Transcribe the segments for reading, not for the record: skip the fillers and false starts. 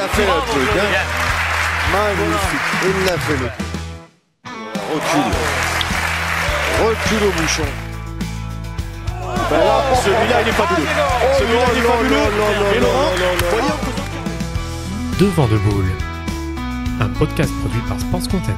l'a fait le truc, hein. Magnifique, il l'a fait le truc. Recule au bouchon. Ben là, celui-là, il est fabuleux. Celui-là, il est fabuleux. Et Laurent, voyons. Devant de Boule, un podcast produit par Sports Content.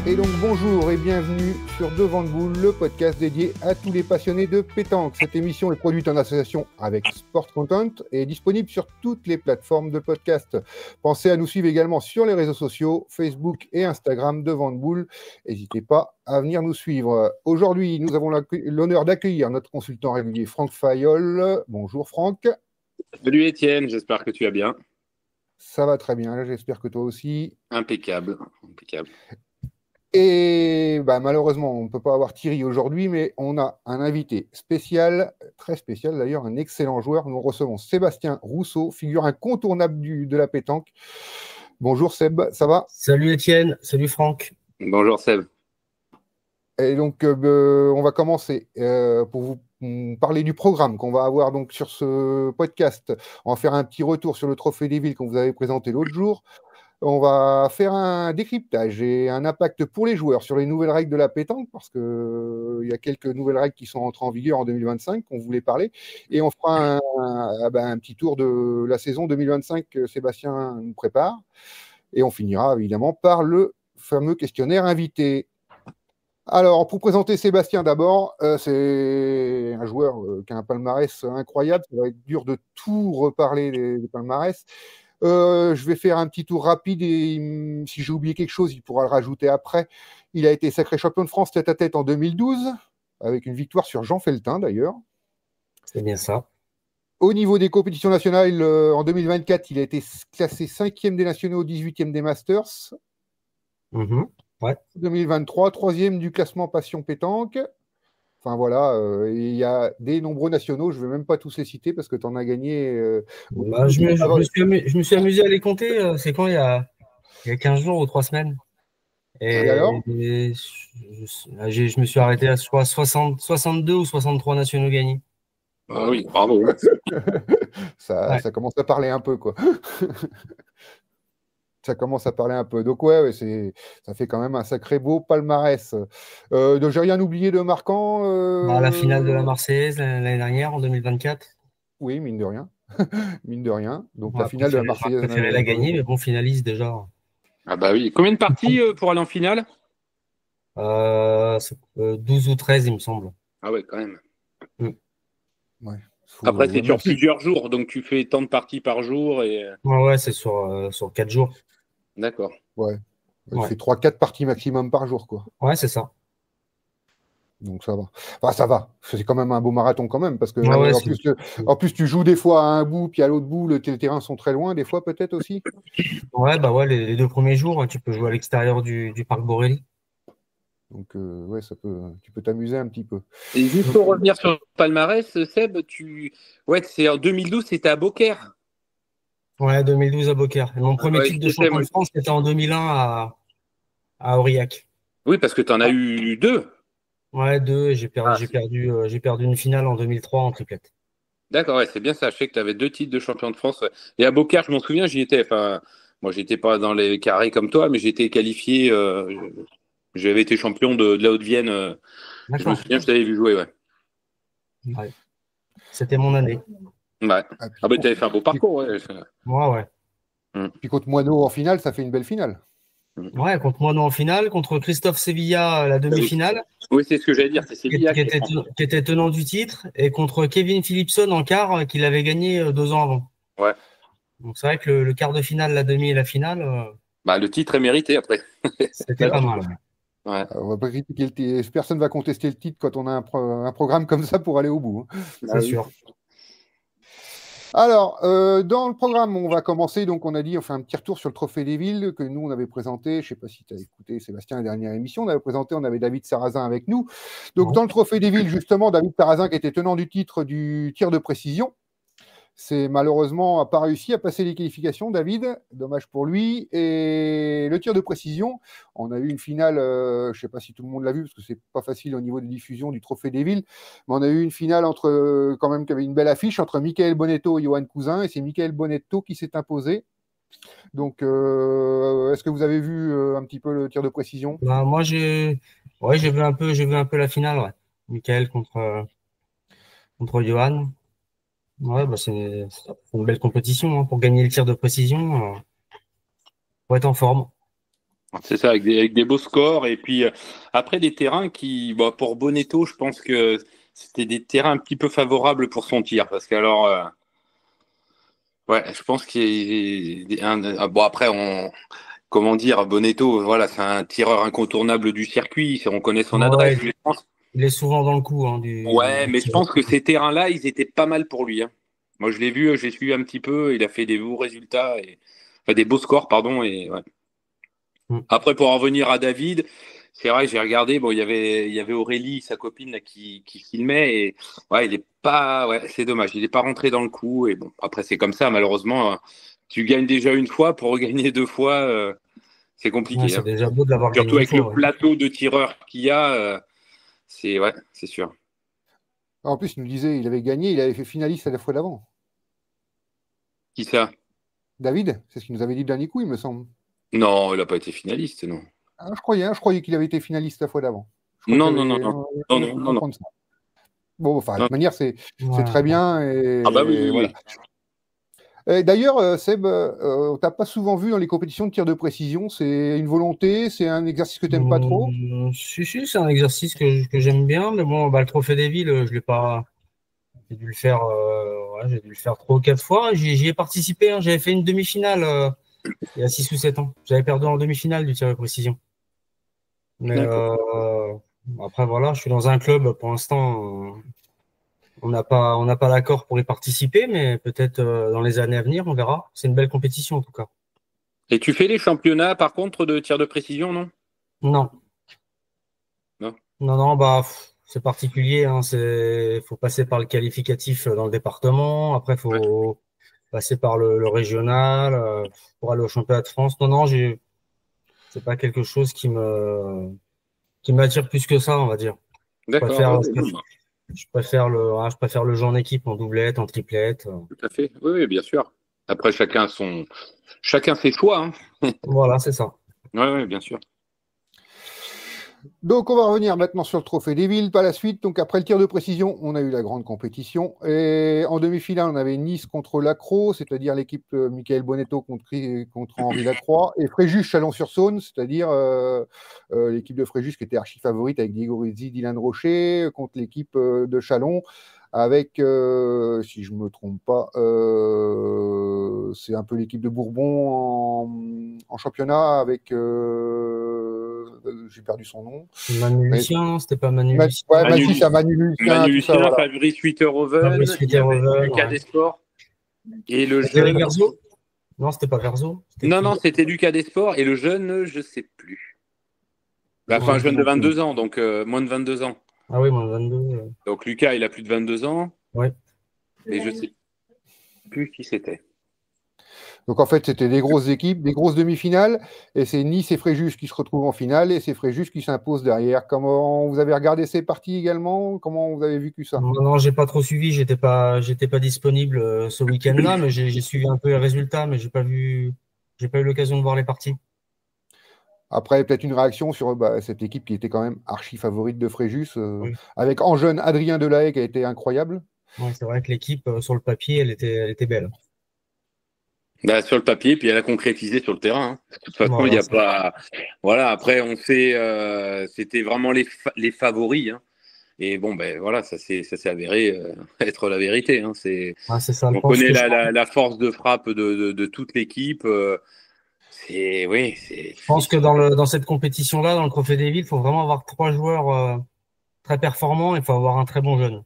Et donc bonjour et bienvenue sur Devant de Boule, le podcast dédié à tous les passionnés de pétanque. Cette émission est produite en association avec Sports Content et est disponible sur toutes les plateformes de podcast. Pensez à nous suivre également sur les réseaux sociaux, Facebook et Instagram Devant de Boule. N'hésitez pas à venir nous suivre. Aujourd'hui, nous avons l'honneur d'accueillir notre consultant régulier Franck Fayolle. Bonjour Franck. Salut Étienne, j'espère que tu vas bien. Ça va très bien, là j'espère que toi aussi. Impeccable. Et malheureusement, on ne peut pas avoir Thierry aujourd'hui, mais on a un invité spécial, très spécial d'ailleurs, un excellent joueur. Nous recevons Sébastien Rousseau, figure incontournable de la pétanque. Bonjour Seb, ça va ? Salut Étienne, salut Franck. Bonjour Seb. Et donc, on va commencer pour vous parler du programme qu'on va avoir donc sur ce podcast. On va faire un petit retour sur le Trophée des Villes qu'on vous avait présenté l'autre jour. On va faire un décryptage et un impact pour les joueurs sur les nouvelles règles de la pétanque, parce que il y a quelques nouvelles règles qui sont entrées en vigueur en 2025 qu'on voulait parler. Et on fera un petit tour de la saison 2025 que Sébastien nous prépare. Et on finira évidemment par le fameux questionnaire invité. Alors, pour présenter Sébastien d'abord, c'est un joueur qui a un palmarès incroyable. Ça va être dur de tout reparler des palmarès. Je vais faire un petit tour rapide et si j'ai oublié quelque chose, il pourra le rajouter après. Il a été sacré champion de France tête à tête en 2012, avec une victoire sur Jean Feltin d'ailleurs. C'est bien ça. Au niveau des compétitions nationales, en 2024, il a été classé 5e des nationaux, 18e des Masters. Ouais. 2023, 3e du classement Passion Pétanque. Enfin voilà, il y a des nombreux nationaux, je ne vais même pas tous les citer parce que tu en as gagné. Je me suis amusé à les compter, c'est quand il y a 15 jours ou 3 semaines. Et alors je me suis arrêté à 62 ou 63 nationaux gagnés. Ah oui, bravo. Ça commence à parler un peu, quoi. Ça commence à parler un peu. Donc ouais, ça fait quand même un sacré beau palmarès. Donc j'ai rien oublié de marquant. La finale de la Marseillaise l'année dernière, en 2024. Oui, mine de rien. Mine de rien. Donc la finale de la Marseillaise. J'aurais préféré la gagner, mais bon, finaliste déjà. Ah bah oui. Combien de parties pour aller en finale 12 ou 13, il me semble. Ah ouais, quand même. Ouais. Après, c'est sur plusieurs jours, donc tu fais tant de parties par jour. Ouais, c'est sur 4 jours. D'accord. Ouais. Tu fais 3-4 parties maximum par jour, quoi. Ouais, c'est ça. Donc ça va. Enfin, ça va. C'est quand même un beau marathon quand même, parce que en plus tu joues des fois à un bout, puis à l'autre bout, les terrains sont très loin, des fois peut-être aussi. Ouais, les 2 premiers jours, tu peux jouer à l'extérieur du parc Borély. Donc tu peux t'amuser un petit peu. Et juste pour revenir sur le palmarès, Seb, c'est en 2012, c'était à Beaucaire. Ouais, 2012 à Beaucaire. Et mon premier titre de champion de France, c'était en 2001 à Aurillac. Oui, parce que tu en as eu 2. Ouais, 2, et j'ai perdu une finale en 2003 en triplette. D'accord, c'est bien ça. Je sais que tu avais 2 titres de champion de France. Et à Beaucaire, je m'en souviens, j'y étais. Enfin, moi, j'étais pas dans les carrés comme toi, mais j'étais qualifié. J'avais été champion de la Haute-Vienne. Je me souviens, je t'avais vu jouer, ouais. C'était mon année. Ouais. Ah bah, tu avais fait un beau parcours, ouais. Ouais. Puis contre Moineau en finale, ça fait une belle finale. Ouais, contre Moineau en finale, contre Christophe Sevilla, la demi-finale. Oui, c'est ce que j'allais dire, c'est Sevilla qui était tenant du titre, et contre Kevin Philipson en quart, qu'il avait gagné 2 ans avant. Ouais. Donc c'est vrai que le quart de finale, la demi et la finale. Le titre est mérité après. C'était pas mal. Ouais. On va pas critiquer personne va contester le titre quand on a un programme comme ça pour aller au bout. C'est sûr. Alors, dans le programme, on va commencer, donc on a dit, on fait un petit retour sur le Trophée des Villes que nous, on avait présenté, je ne sais pas si tu as écouté Sébastien, la dernière émission, on avait David Sarrazin avec nous. Donc, dans le Trophée des Villes, justement, David Sarrazin qui était tenant du titre du tir de précision, c'est malheureusement n'a pas réussi à passer les qualifications, David, dommage pour lui. Et le tir de précision, on a eu une finale, je ne sais pas si tout le monde l'a vu, parce que c'est pas facile au niveau de diffusion du Trophée des Villes, mais on a eu une finale quand même, qui avait une belle affiche entre Michael Bonetto et Johan Cousin, et c'est Michael Bonetto qui s'est imposé. Donc, est-ce que vous avez vu un petit peu le tir de précision? Bah, moi, j'ai vu un peu la finale, ouais. Michael contre Johan. Ouais, bah, c'est une belle compétition, hein, pour gagner le tir de précision. Faut être en forme. C'est ça, avec des beaux scores. Et puis, après, des terrains qui, bon, pour Bonetto, je pense que c'était des terrains un petit peu favorables pour son tir. Parce que, alors, ouais, je pense qu'il y a bon, après, comment dire, Bonetto, voilà, c'est un tireur incontournable du circuit. On connaît son adresse. Ouais, Mais je pense, il est souvent dans le coup, hein, ouais, du mais je tir. pense que ces terrains-là, ils étaient pas mal pour lui, hein. Moi, je l'ai vu, j'ai suivi un petit peu. Il a fait des beaux résultats, enfin, des beaux scores, pardon. Et, ouais. Mm. Après, pour en revenir à David, c'est vrai, j'ai regardé, bon, il y avait Aurélie, sa copine, là, qui filmait, et ouais, il est pas, ouais, c'est dommage, il n'est pas rentré dans le coup, et bon, après, c'est comme ça, malheureusement, tu gagnes déjà une fois, pour regagner deux fois, c'est Ouais, compliqué, c'est hein. déjà beau de l'avoir gagné Surtout une avec fois, le ouais. plateau de tireurs qu'il y a, ouais, c'est sûr. En plus, il nous disait, il avait gagné, il avait fait finaliste à la fois d'avant. Qui ça? David, c'est ce qu'il nous avait dit le dernier coup, il me semble. Non, il n'a pas été finaliste, non. Ah, je croyais qu'il avait été finaliste la fois d'avant. Je crois Non, qu'il non, non, avait... non, non, non, cru non, non. comprendre ça. Bon, enfin, de Non. toute manière, c'est Ouais. très bien. Et Ah bah oui, oui, voilà. oui. Et d'ailleurs, Seb, on t'a pas souvent vu dans les compétitions de tir de précision. C'est une volonté, c'est un exercice que t'aimes pas trop. Si, c'est un exercice que j'aime bien, mais bon, bah, le Trophée des Villes, je l'ai pas. J'ai dû le faire, ouais, j'ai dû le faire 3 ou 4 fois. J'y ai participé, hein. J'avais fait une demi-finale il y a 6 ou 7 ans. J'avais perdu en demi-finale du tir de précision. Mais après, voilà, je suis dans un club pour l'instant. On n'a pas l'accord pour y participer, mais peut-être dans les années à venir, on verra. C'est une belle compétition en tout cas. Et tu fais les championnats, par contre, de tir de précision, non? Non. Non. Non, bah c'est particulier, hein. Faut passer par le qualificatif dans le département. Après, faut passer par le régional pour aller au championnat de France. Non, c'est pas quelque chose qui m'attire plus que ça, on va dire. Je D'accord, préfère, ouais, je ouais, préfère je préfère le jeu en équipe, en doublette, en triplette. tout à fait. Oui, oui, bien sûr. Après, chacun ses choix, hein. Voilà, c'est ça. Oui, bien sûr. Donc, on va revenir maintenant sur le Trophée des Villes par la suite. Donc, après le tir de précision, on a eu la grande compétition. Et en demi-finale, on avait Nice contre Lacroix, c'est-à-dire l'équipe Michael Bonetto contre Henri Lacroix, et Fréjus Chalon-sur-Saône, c'est-à-dire l'équipe de Fréjus qui était archi favorite avec Diego Rizzi, Dylan Rocher, contre l'équipe de Chalon avec, si je me trompe pas, c'est un peu l'équipe de Bourbon en championnat avec, j'ai perdu son nom. Manu Lucien, non, c'était pas Manu Lucien. Ouais, Manu c'est Manu Lucien, Manu tout ça, Lucien, voilà. Fabrice Witterhoven, il y avait Lucas Desports et le jeune. Verzo? Non, c'était pas Verzo. Non, c'était Lucas Desports et le jeune, je sais plus. Enfin, un jeune de 22 ans, donc moins de 22 ans. Ah oui, moins de 22. Donc Lucas, il a plus de 22 ans. Ouais. Et je sais plus qui c'était. Donc en fait, c'était des grosses équipes, des grosses demi-finales, et c'est Nice et Fréjus qui se retrouvent en finale, et c'est Fréjus qui s'impose derrière. Comment vous avez regardé ces parties également? Comment vous avez vécu ça? Non, j'ai pas trop suivi, j'étais pas disponible ce week-end-là, mais j'ai suivi un peu les résultats, mais j'ai pas eu l'occasion de voir les parties. Après, peut-être une réaction sur cette équipe qui était quand même archi favorite de Fréjus, Oui. avec en jeune Adrien Delahaye qui a été incroyable. Ouais, c'est vrai que l'équipe, sur le papier, elle était belle. Bah, sur le papier, puis elle a concrétisé sur le terrain, hein. De toute façon, il n'y a pas. Voilà, après, on sait, c'était vraiment les favoris, hein. Et bon, ben voilà, ça s'est avéré être la vérité, hein. C'est ça. On connaît la force de frappe de toute l'équipe. Je pense que dans cette compétition-là, dans le Trophée des Villes, il faut vraiment avoir 3 joueurs très performants et il faut avoir un très bon jeune.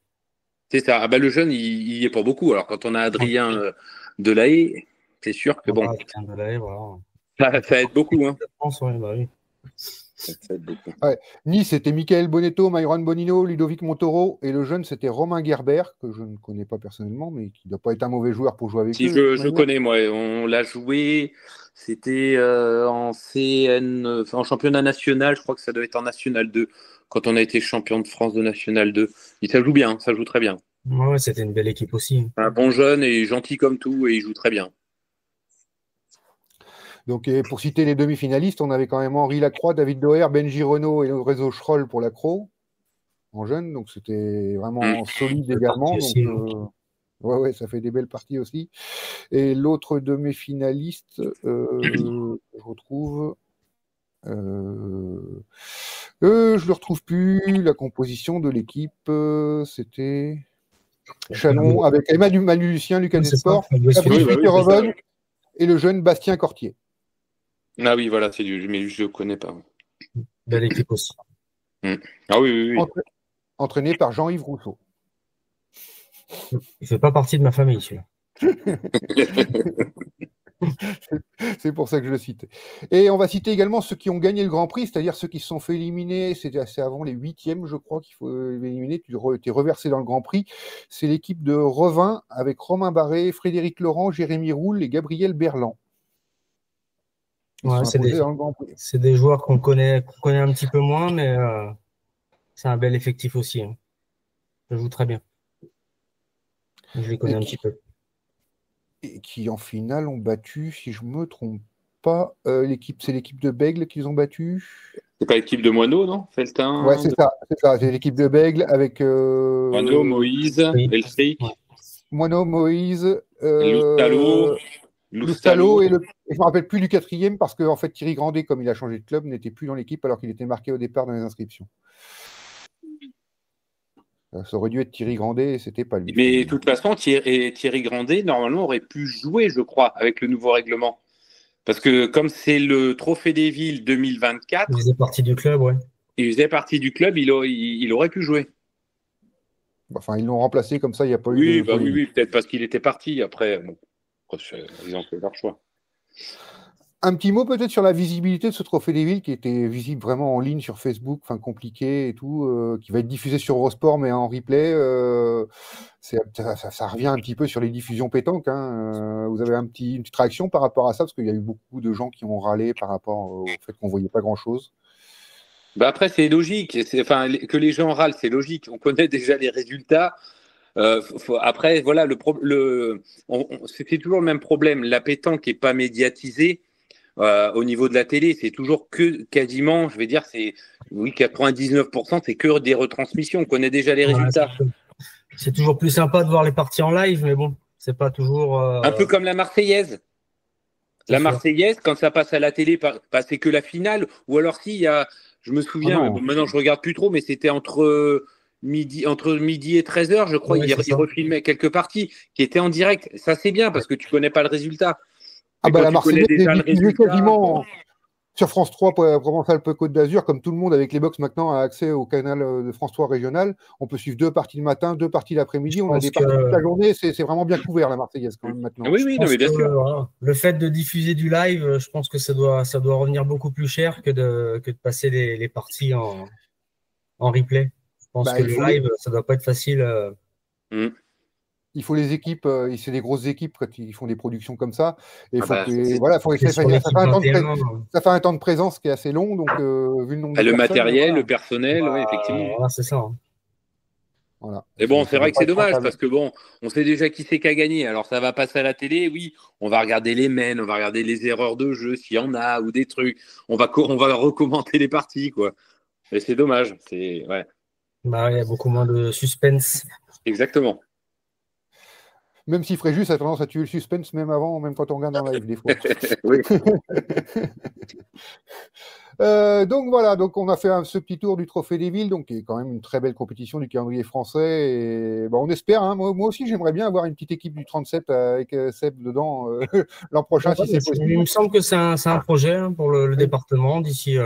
C'est ça. Ah ben, le jeune, il y est pour beaucoup. Alors, quand on a Adrien Delahaye, c'est sûr que bon. Adrien Delahaye, voilà. Ça aide beaucoup, hein. Ouais, bah oui. Ça aide beaucoup. Ouais. Nice, c'était Michael Bonetto, Myron Bonino, Ludovic Montoro, et le jeune, c'était Romain Gerber, que je ne connais pas personnellement, mais qui ne doit pas être un mauvais joueur pour jouer avec si eux. Je connais, moi. On l'a joué. C'était en en championnat national. Je crois que ça doit être en National 2, quand on a été champion de France de National 2. Ça joue bien, ça joue très bien. Ouais, c'était une belle équipe aussi. Un bon jeune et gentil comme tout, et il joue très bien. Donc, pour citer les demi-finalistes, on avait quand même Henri Lacroix, David Doher, Benji Renaud et Lorenzo Schroll pour l'accro en jeune. Donc, c'était vraiment solide également. Donc, ouais, ça fait des belles parties aussi. Et l'autre demi-finaliste, je retrouve. Je le retrouve plus. La composition de l'équipe, c'était Chalon avec Emmanuel Lucien, Lucas Desport, Fabrice Witteroven et le jeune Bastien Cortier. Ah oui, voilà, c'est du, mais je ne connais pas. Belle équipe aussi. Ah oui. Entraîné par Jean-Yves Rousseau. Il fait pas partie de ma famille, celui-là. C'est pour ça que je le cite. Et on va citer également ceux qui ont gagné le Grand Prix, c'est-à-dire ceux qui se sont fait éliminer. C'était assez avant les 8e, je crois, qu'il faut éliminer. Tu es reversé dans le Grand Prix. C'est l'équipe de Revin avec Romain Barré, Frédéric Laurent, Jérémy Roule et Gabriel Berland. Ouais, c'est des joueurs qu'on connaît un petit peu moins, mais c'est un bel effectif aussi. Hein. Ils jouent très bien. Je les connais un petit peu. Et qui en finale ont battu, si je me trompe pas, c'est l'équipe de Bègle qu'ils ont battu. C'est pas l'équipe de Moineau, non? Feltin. Ouais, c'est ça. C'est l'équipe de Bègle avec Moineau, Moïse, Elfric. Moineau, Moïse, Loustalo et je me rappelle plus du 4e parce que en fait Thierry Grandet, comme il a changé de club, n'était plus dans l'équipe alors qu'il était marqué au départ dans les inscriptions. Ça aurait dû être Thierry Grandet et c'était pas lui. Mais de toute façon, Thierry Grandet, normalement, aurait pu jouer, je crois, avec le nouveau règlement. Parce que comme c'est le Trophée des Villes 2024… Il faisait partie du club, ouais. Il faisait partie du club, il aurait pu jouer. Enfin, ils l'ont remplacé comme ça, il n'y a pas eu de… Oui, peut-être parce qu'il était parti. Après, bon, ils ont fait leur choix. Un petit mot peut-être sur la visibilité de ce Trophée des Villes qui était visible vraiment en ligne sur Facebook, enfin compliqué et tout, qui va être diffusé sur Eurosport mais en replay. Ça revient un petit peu sur les diffusions pétanques. Hein. Vous avez une petite réaction par rapport à ça parce qu'il y a eu beaucoup de gens qui ont râlé par rapport au fait qu'on voyait pas grand-chose. Bah après c'est logique, que les gens râlent c'est logique. On connaît déjà les résultats. Après voilà c'est toujours le même problème. La pétanque est pas médiatisée. Au niveau de la télé, c'est toujours que quasiment, je vais dire, 99%, c'est que des retransmissions. On connaît déjà les résultats. C'est toujours plus sympa de voir les parties en live, mais bon, c'est pas toujours. Un peu comme la Marseillaise. La Marseillaise, quand ça passe à la télé, c'est que la finale, ou alors je me souviens, mais bon, maintenant je regarde plus trop, mais c'était entre midi et 13h, je crois, ils refilmaient quelques parties qui étaient en direct. Ça c'est bien parce que tu connais pas le résultat. La Marseillaise est diffusée quasiment sur France 3 pour Provence-Alpes-Côte d'Azur, comme tout le monde avec les box maintenant a accès au canal de France 3 régional. On peut suivre 2 parties le matin, 2 parties l'après-midi. On a des parties toute la journée. C'est vraiment bien couvert la Marseillaise quand même maintenant. Oui, mais bien sûr. Le fait de diffuser du live, je pense que ça doit revenir beaucoup plus cher que de passer les parties en replay. Je pense que le live, ça doit pas être facile. Il faut les équipes, c'est des grosses équipes quand ils font des productions comme ça. Et ça fait un temps de présence qui est assez long, donc vu le nombre de personnes, matériel, le personnel, oui, effectivement. Voilà, c'est ça. Hein. Voilà. Et bon, c'est vrai que c'est dommage parce que bon, on sait déjà qui c'est qui a gagné. Alors ça va passer à la télé, oui. On va regarder les mènes, on va regarder les erreurs de jeu s'il y en a ou des trucs. On va recommenter les parties, quoi. Et c'est dommage. Il y a beaucoup moins de suspense. Exactement. Même si Fréjus a tendance à tuer le suspense même quand on regarde en live des fois. Oui. Donc voilà, on a fait ce petit tour du Trophée des Villes, donc qui est quand même une très belle compétition du calendrier français. Et on espère, hein, moi aussi j'aimerais bien avoir une petite équipe du 37 avec Seb dedans l'an prochain si c'est possible. Il me semble que c'est un projet pour le département d'ici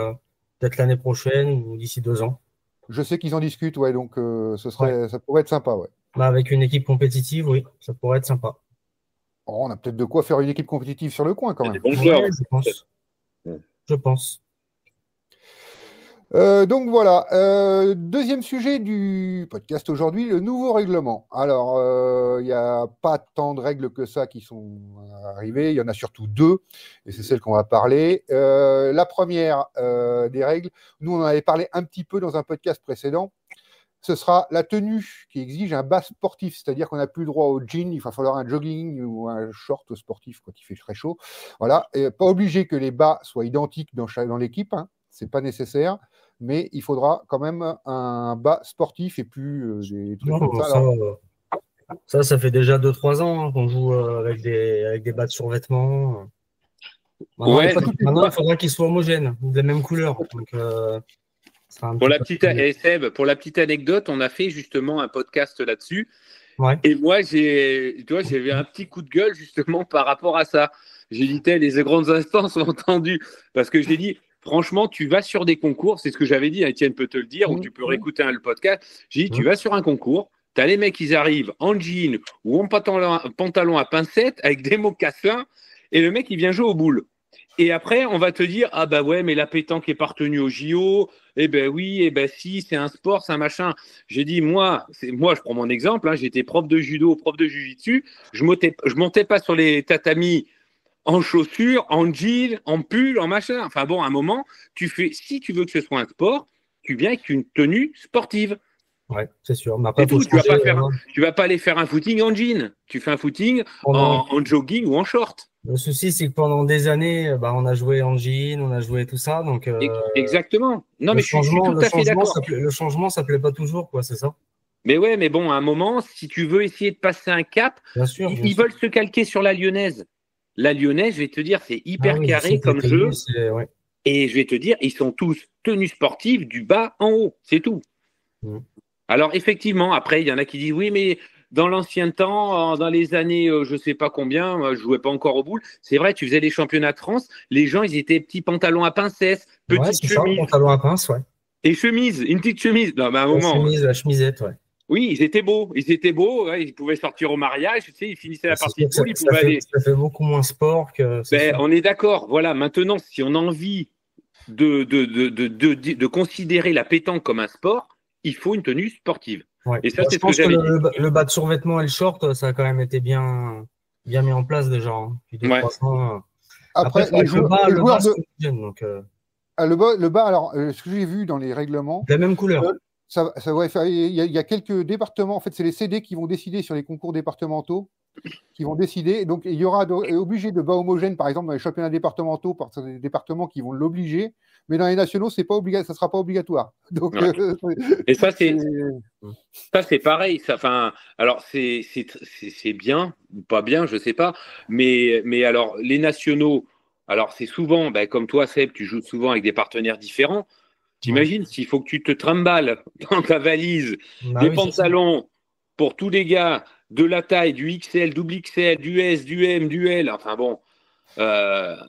peut-être l'année prochaine ou d'ici 2 ans. Je sais qu'ils en discutent, ouais, donc ça pourrait être sympa, ouais. Avec une équipe compétitive, oui, ça pourrait être sympa. On a peut-être de quoi faire une équipe compétitive sur le coin quand même. Je pense. Donc voilà, deuxième sujet du podcast aujourd'hui, le nouveau règlement. Alors, il n'y a pas tant de règles que ça qui sont arrivées, il y en a surtout 2, et c'est celle qu'on va parler. La première des règles, nous on en avait parlé un petit peu dans un podcast précédent, ce sera la tenue qui exige un bas sportif, c'est-à-dire qu'on n'a plus le droit au jean, il va falloir un jogging ou un short sportif quand il fait très chaud. Voilà, et pas obligé que les bas soient identiques dans l'équipe, hein. C'est pas nécessaire, mais il faudra quand même un bas sportif et plus des trucs comme ça. Ça fait déjà 2-3 ans qu'on joue avec des bas de survêtement. Maintenant, il faudra qu'ils soient homogènes, de la même couleur. Donc, pour la petite anecdote, on a fait justement un podcast là-dessus. Ouais. Et moi, j'avais un petit coup de gueule justement par rapport à ça. J'ai dit, les grandes instances ont entendu. Parce que j'ai dit, franchement, tu vas sur des concours, c'est ce que j'avais dit, Étienne peut te le dire, ou tu peux réécouter le podcast. J'ai dit, tu vas sur un concours, tu as les mecs, ils arrivent en jean ou en pantalon à pincettes avec des mocassins, et le mec, il vient jouer aux boules. Et après, on va te dire, ah bah ouais, mais la pétanque est partenue au JO. Eh ben oui, eh ben si, c'est un sport, c'est un machin. J'ai dit, moi, je prends mon exemple, hein, j'étais prof de judo, prof de jiu-jitsu. Je montais pas sur les tatamis en chaussures, en jean, en pull, en machin. Enfin bon, à un moment, si tu veux que ce soit un sport, tu viens avec une tenue sportive. Ouais, c'est sûr. Mais après, tu vas pas aller faire un footing en jean. Tu fais un footing en jogging ou en short. Le souci, c'est que pendant des années, on a joué en jean, on a joué tout ça. Donc, exactement. Non, mais je suis tout à fait d'accord. Le changement, ça plaît pas toujours, quoi, c'est ça. Mais ouais, mais bon, à un moment, si tu veux essayer de passer un cap, ils veulent se calquer sur la lyonnaise. La lyonnaise, je vais te dire, c'est hyper carré comme jeu. Ouais. Et je vais te dire, ils sont tous tenus sportifs du bas en haut. C'est tout. Alors, effectivement, après, il y en a qui disent, oui, mais dans l'ancien temps, dans les années, je sais pas combien, je jouais pas encore aux boules. C'est vrai, tu faisais les championnats de France, les gens, ils étaient petits pantalons à pincettes, petites chemises. Pantalons à pince, ouais. Et chemise, une petite chemise. Non, mais à un moment. La chemisette, ouais. Oui, ils étaient beaux, ouais, ils pouvaient sortir au mariage, tu sais, ils finissaient la partie de poule, ils pouvaient aller. Ça fait beaucoup moins sport que. On est d'accord. Voilà, maintenant, si on a envie de considérer la pétanque comme un sport, il faut une tenue sportive. Ouais. Et ça, je pense que le bas de survêtement et le short, ça a quand même été bien mis en place déjà. Hein. Depuis 2-3 ans. Après le bas, alors, ce que j'ai vu dans les règlements. De la même couleur. Il y a quelques départements, en fait, c'est les CD qui vont décider sur les concours départementaux, qui vont décider. Donc, il y aura obligé de bas homogène, par exemple, dans les championnats départementaux, parce que c'est des départements qui vont l'obliger, mais dans les nationaux, ça sera pas obligatoire. Donc, et ça, c'est pareil. Alors, c'est bien ou pas bien, je sais pas. Mais alors, les nationaux, alors c'est souvent, comme toi, Seb, tu joues souvent avec des partenaires différents. T'imagines s'il faut que tu te trimbales dans ta valise des pantalons pour tous les gars de la taille du XL, double XL, du S, du M, du L. Enfin bon.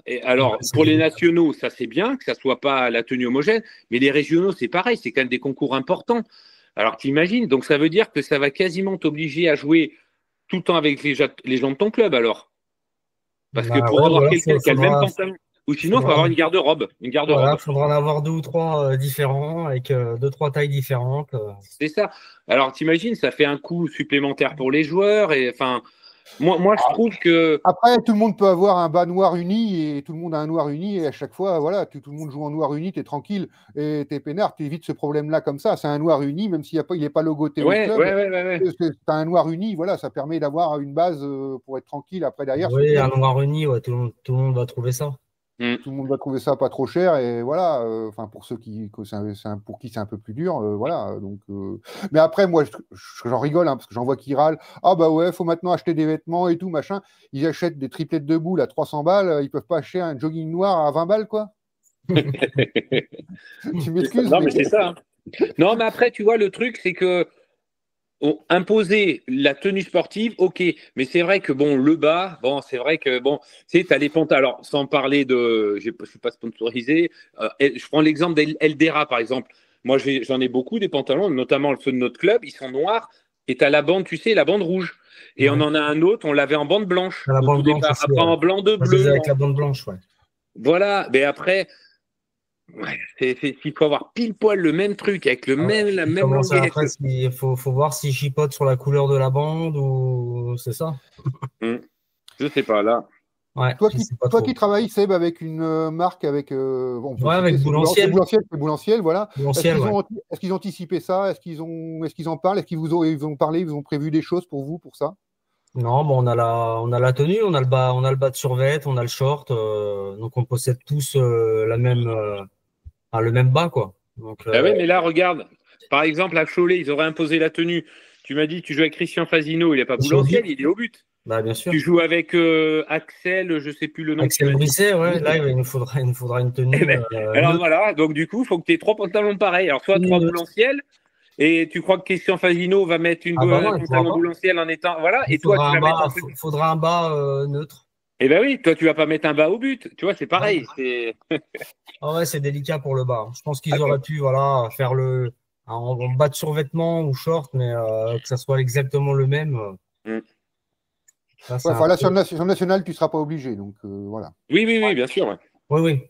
Et alors, pour les nationaux, ça c'est bien que ça soit pas la tenue homogène, mais les régionaux, c'est pareil, c'est quand même des concours importants. Alors t'imagines, donc ça veut dire que ça va quasiment t'obliger à jouer tout le temps avec les gens de ton club alors. Parce que pour avoir quelqu'un qui a le même pantalon. Ou sinon, il faut avoir une garde-robe. Il faudra en avoir 2 ou 3 différents, avec 2-3 tailles différentes. C'est ça. Alors, t'imagines, ça fait un coût supplémentaire pour les joueurs. Et enfin, moi, je trouve que. Après, tout le monde peut avoir un bas noir uni et tout le monde a un noir uni. Et à chaque fois, voilà, tout le monde joue en noir uni, t'es tranquille et t'es peinard, t'évites ce problème-là comme ça. C'est un noir uni, même s'il n'est pas logoté au club. Ouais. T'as un noir uni, voilà, ça permet d'avoir une base pour être tranquille après derrière. Oui, un noir uni, tout le monde va trouver ça. Tout le monde va trouver ça pas trop cher et voilà. Pour ceux pour qui c'est un peu plus dur, voilà. Donc, mais après, moi, j'en rigole parce que j'en vois qui râlent. Ah bah ouais, faut maintenant acheter des vêtements et tout machin. Ils achètent des triplettes de boules à 300 balles. Ils peuvent pas acheter un jogging noir à 20 balles, quoi. Tu m'excuses. Non, mais c'est ça. Non, mais après, tu vois, le truc, c'est que imposer la tenue sportive, ok, mais c'est vrai que le bas, c'est vrai que tu sais, t'as les pantalons. Alors, sans parler je suis pas sponsorisé, je prends l'exemple d'Eldera par exemple. Moi, j'en ai beaucoup des pantalons, notamment ceux de notre club, ils sont noirs et t'as la bande, tu sais, la bande rouge. Et on en a un autre, on l'avait en bande blanche. La bande blanche aussi, après en blanc de bleu. Avec la bande blanche, ouais. Voilà, mais après. Ouais, il faut avoir pile poil le même truc avec la même longueur. Après, il faut voir s'il chipote sur la couleur de la bande ou c'est ça. Je sais pas là. Ouais, Toi je sais pas toi trop. qui travailles, Seb, avec une marque, avec. On peut Ouais, le avec citer, c'est Boulanciel. Boulanciel, voilà. Boulanciel, ouais. Est-ce qu'ils ont anticipé ça? Est-ce qu'ils en parlent? Est-ce qu'ils ils ont parlé, ils ont prévu des choses pour vous, pour ça? Non, bon, on a la tenue, on a le bas de survêt, on a le short, donc on possède tous le même bas, quoi. Donc, Ah ouais, mais là, regarde. Par exemple, à Cholet, ils auraient imposé la tenue. Tu m'as dit, tu joues avec Christian Fasino, il n'est pas c'est au Boulanciel, but. il est au but. Bah, bien sûr. Tu joues avec Axel, je sais plus le nom que tu Axel m'as dit. Brisset, ouais, là, il nous faudra une Eh tenue ben, alors neutre. voilà, donc du coup, il faut que tu aies 3 pantalons pareils. Alors, soit 3 Neutre. Boulanciels, et tu crois que Christian Fasino va mettre Ah bah non, un il pourra pantalon pas. Boulanciel en étant. Voilà, Il et toi, tu vas mettre un truc. faudra un bas neutre. Eh ben oui, toi, tu vas pas mettre un bas au but. Tu vois, c'est pareil. Ah ouais, c'est délicat pour le bas. Je pense qu'ils Ah, auraient pu, voilà, faire en bas de survêtement ou short, mais que ça soit exactement le même. Ça, c'est Ouais, un enfin là, peu- sur le national, tu ne seras pas obligé. Donc voilà. oui, bien sûr. Ouais. Oui, oui.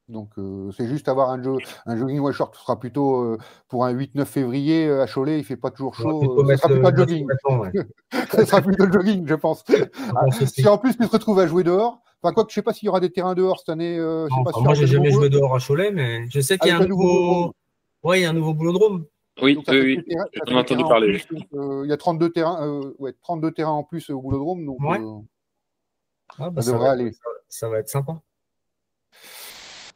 Donc c'est juste avoir un jogging ou un short. Ce sera plutôt pour un 8-9 février à Cholet, il fait pas toujours On va chaud. plutôt Ce mettre sera plutôt le un bas de jogging. survêtement, ouais. Ce sera plutôt le jogging, je pense. pense aussi. Si en plus tu te retrouves à jouer dehors, enfin quoi que je sais pas s'il y aura des terrains dehors cette année. Je sais Non, pas enfin, si moi, il y j'ai aura jamais de nouveaux joué dehors à Cholet, mais je sais qu'il y a avec un un nouveau boulodrome. Ouais, il y a un nouveau boulodrome. Oui, Donc ça fait oui, des terrains, ça j'en fait ai des entendu terrains en parler. plus. Donc, il y a 32 terrains, 32 terrains en plus au boulodrome. Donc Ouais. Ah, bah, ça devrait aller. ça va être sympa.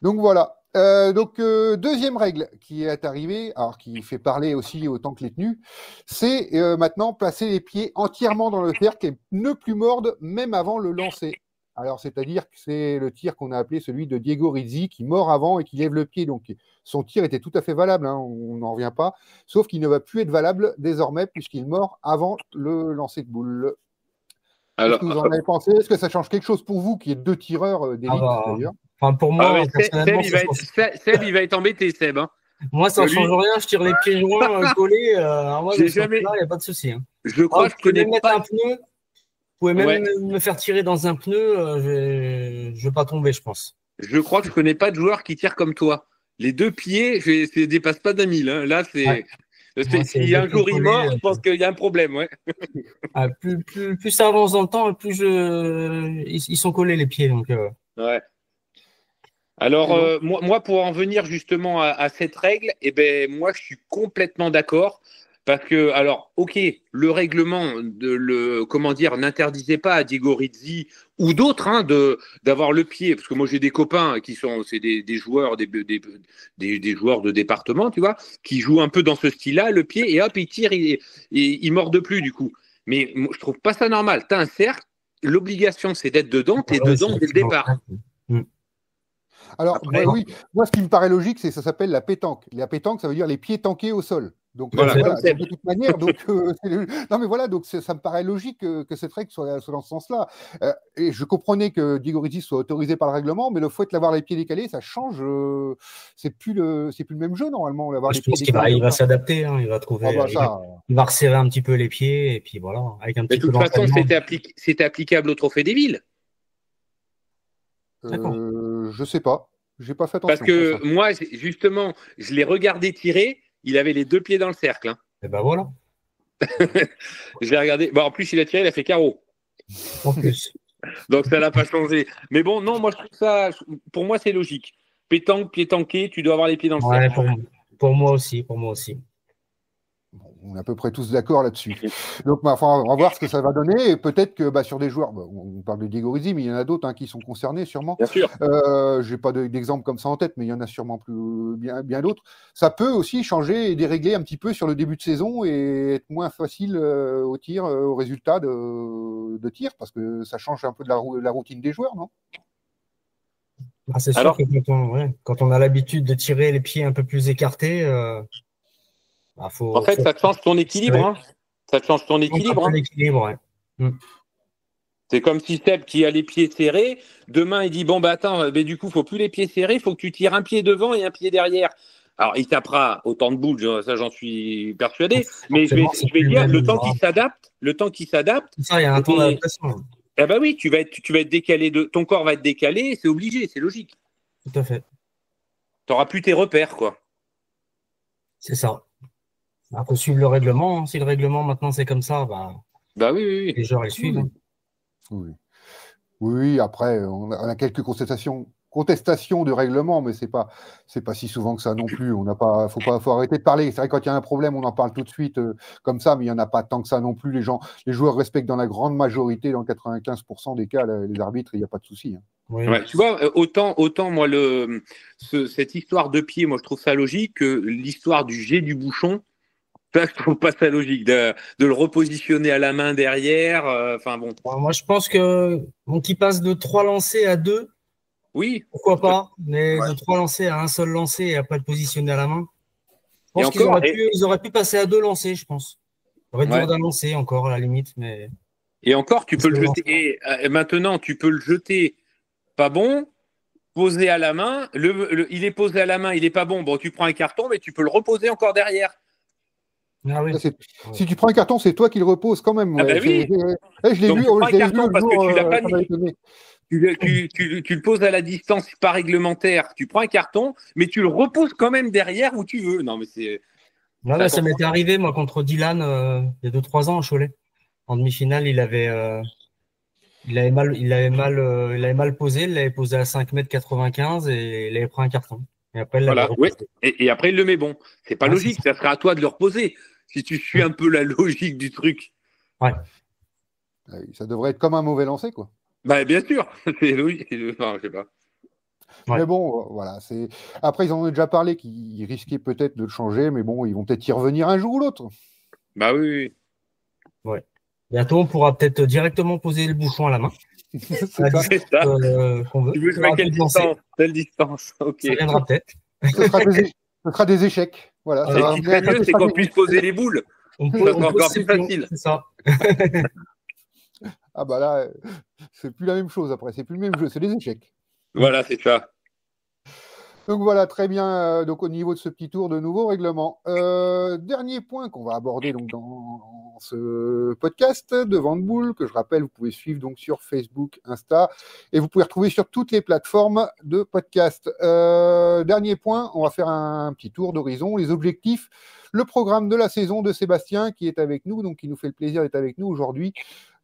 Donc voilà. Deuxième règle qui est arrivée, alors qui fait parler aussi autant que les tenues, c'est maintenant placer les pieds entièrement dans le cercle et ne plus mordre même avant le lancer. Alors c'est-à-dire que c'est le tir qu'on a appelé celui de Diego Rizzi qui mord avant et qui lève le pied. Donc son tir était tout à fait valable, hein, on n'en revient pas, sauf qu'il ne va plus être valable désormais puisqu'il mord avant le lancer de boule. Qu'est-ce que vous en avez pensé? Est-ce que ça change quelque chose pour vous qui êtes deux tireurs d'élite d'ailleurs? Enfin, pour moi, personnellement, Seb, il va être embêté, Seb. Hein. Moi, ça ne change rien. Je tire les pieds joints collés. Moi, il n'y a pas de souci. Hein. Je crois que je connais pas. Un pneu. Vous pouvez même me faire tirer dans un pneu. Je ne vais pas tomber, je pense. Je crois que je ne connais pas de joueur qui tire comme toi. Les deux pieds, ça ne dépasse pas d'1 000. Hein. Là, c'est. Ouais. Si un jour il mord, je pense qu'il y a un problème. Ouais. Plus ça avance dans le temps, plus ils sont collés les pieds. Donc, Ouais. Alors, moi, pour en venir justement à cette règle, moi, je suis complètement d'accord. Parce que, alors, ok, le règlement n'interdisait pas à Diego Rizzi ou d'autres d'avoir le pied. Parce que moi, j'ai des copains qui sont, c'est des joueurs, des joueurs de département, tu vois, qui jouent un peu dans ce style-là, le pied, et hop, ils tirent, ils mordent plus du coup. Mais moi, je trouve pas ça normal. T'as un cercle, l'obligation, c'est d'être dedans, t'es dedans dès le départ. Alors, oui, moi, ce qui me paraît logique, c'est ça s'appelle la pétanque. La pétanque, ça veut dire les pieds tankés au sol. Donc, voilà, de toute manière, non, mais voilà, donc ça me paraît logique que cette règle soit dans ce sens-là. Et je comprenais que Diego Rizzi soit autorisé par le règlement, mais le fait d'avoir les pieds décalés, ça change. C'est plus le même jeu, normalement. Je pense qu'il va s'adapter, hein, il va trouver. Il va resserrer un petit peu les pieds, et puis voilà. Avec un petit de toute façon, c'était applicable au Trophée des Villes. Je sais pas. J'ai pas fait attention. Parce que moi, justement, je l'ai regardé tirer. Il avait les deux pieds dans le cercle. Hein. Et ben voilà. Je l'ai regardé. Bon, en plus, il a tiré, il a fait carreau. En plus. Donc, ça n'a pas changé. Mais bon, non, moi, je trouve ça. Pour moi, c'est logique. Pétanque, pied tanké, tu dois avoir les pieds dans le cercle. Pour moi aussi. Bon, on est à peu près tous d'accord là-dessus. Donc, on va voir ce que ça va donner. Et peut-être que sur des joueurs, on parle de Diego Rizzi, mais il y en a d'autres qui sont concernés sûrement. Bien sûr. Je n'ai pas d'exemple comme ça en tête, mais il y en a sûrement bien d'autres. Ça peut aussi changer et dérégler un petit peu sur le début de saison et être moins facile au tir, au résultat de tir, parce que ça change un peu de la routine des joueurs, non? C'est sûr que quand on a l'habitude de tirer les pieds un peu plus écartés. En fait, ça te change ton équilibre. Hein. Ça te change ton équilibre. C'est comme si Seb qui a les pieds serrés, demain il dit du coup, il ne faut plus les pieds serrés, il faut que tu tires un pied devant et un pied derrière. Alors, il tapera autant de boules, ça j'en suis persuadé. Mais je vais dire, le temps qu'il s'adapte. Ça, il y a un temps d'adaptation. Oui, tu vas être décalé, ton corps va être décalé, c'est obligé, c'est logique. Tout à fait. Tu n'auras plus tes repères, quoi. C'est ça. Il faut suivre le règlement. Si le règlement maintenant c'est comme ça, oui. Les joueurs les suivent. Oui. Oui, après, on a quelques contestations de règlement, mais c'est pas si souvent que ça non plus. On n'a pas, faut arrêter de parler. C'est vrai, quand il y a un problème, on en parle tout de suite comme ça, mais il y en a pas tant que ça non plus. Les joueurs respectent dans la grande majorité, dans 95% des cas, les arbitres, il n'y a pas de souci. Hein. Oui. Ouais, tu vois, autant moi cette histoire de pied, moi je trouve ça logique que l'histoire du jet du bouchon. Ça, je trouve pas ça logique de le repositionner à la main derrière. Enfin bon. Moi, je pense que qu'il passe de 3 lancers à 2, Oui. pourquoi pas, mais Ouais. de 3 lancers à un seul lancer et à pas le positionner à la main. Je Et pense qu'ils encore, ils auraient pu passer à 2 lancers, je pense. Réduire Ouais. d'un lancer encore à la limite, mais. Et encore, tu peux le C'est jeter. Et maintenant, tu peux le jeter pas bon, posé à la main. Il est posé à la main, il est pas bon. Bon, tu prends un carton, mais tu peux le reposer encore derrière. Ah oui. Là, si tu prends un carton, c'est toi qui le reposes quand même. Ah Ouais. bah oui. Je l'ai Donc, vu, tu prends un je l'ai carton vu parce le que jour, tu l'as pas ça m'a mis. étonné. Tu le poses à la distance pas réglementaire. Tu prends un carton, mais tu le reposes quand même derrière où tu veux. Non, mais c'est. Ouais, bah, ça m'était arrivé, moi, contre Dylan, il y a 2-3 ans en Cholet. En demi-finale, il avait mal posé, il l'avait posé à 5,95 m et il avait pris un carton. Et après, il l'avait Voilà, ouais. reposé. Et après, il le met bon. C'est pas Ouais, logique, ça serait à toi de le reposer. Si tu suis un peu la logique du truc. Ouais. Ça devrait être comme un mauvais lancer, quoi. Bah, bien sûr, c'est logique. Enfin, je sais pas. Ouais. Mais bon, voilà. Après, ils en ont déjà parlé qu'ils risquaient peut-être de le changer, mais bon, ils vont peut-être y revenir un jour ou l'autre. Bah oui. Ouais. Bientôt, on pourra peut-être directement poser le bouchon à la main. C'est À la ça. distance, C'est ça. qu'on veut. Tu veux Il y aura jouer à quelle plus de lancers. distance? Telle distance, ok. Ça viendra peut-être. Ce sera des échecs. Voilà. Et Ça Et va ce qui amener serait un mieux, côté c'est qu'on stratégique. puisse poser les boules. On Ça pose sera encore ses plus pions, facile. c'est ça. Ah bah là, c'est plus la même chose après. C'est plus le même jeu. C'est des échecs. Voilà, c'est ça. Donc voilà, très bien. Donc au niveau de ce petit tour de nouveaux règlements. Dernier point qu'on va aborder donc dans ce podcast de Vendeboule, que je rappelle, vous pouvez suivre donc sur Facebook, Insta, et vous pouvez retrouver sur toutes les plateformes de podcast. Dernier point, on va faire un petit tour d'horizon, les objectifs, le programme de la saison de Sébastien qui est avec nous, donc qui nous fait le plaisir d'être avec nous aujourd'hui.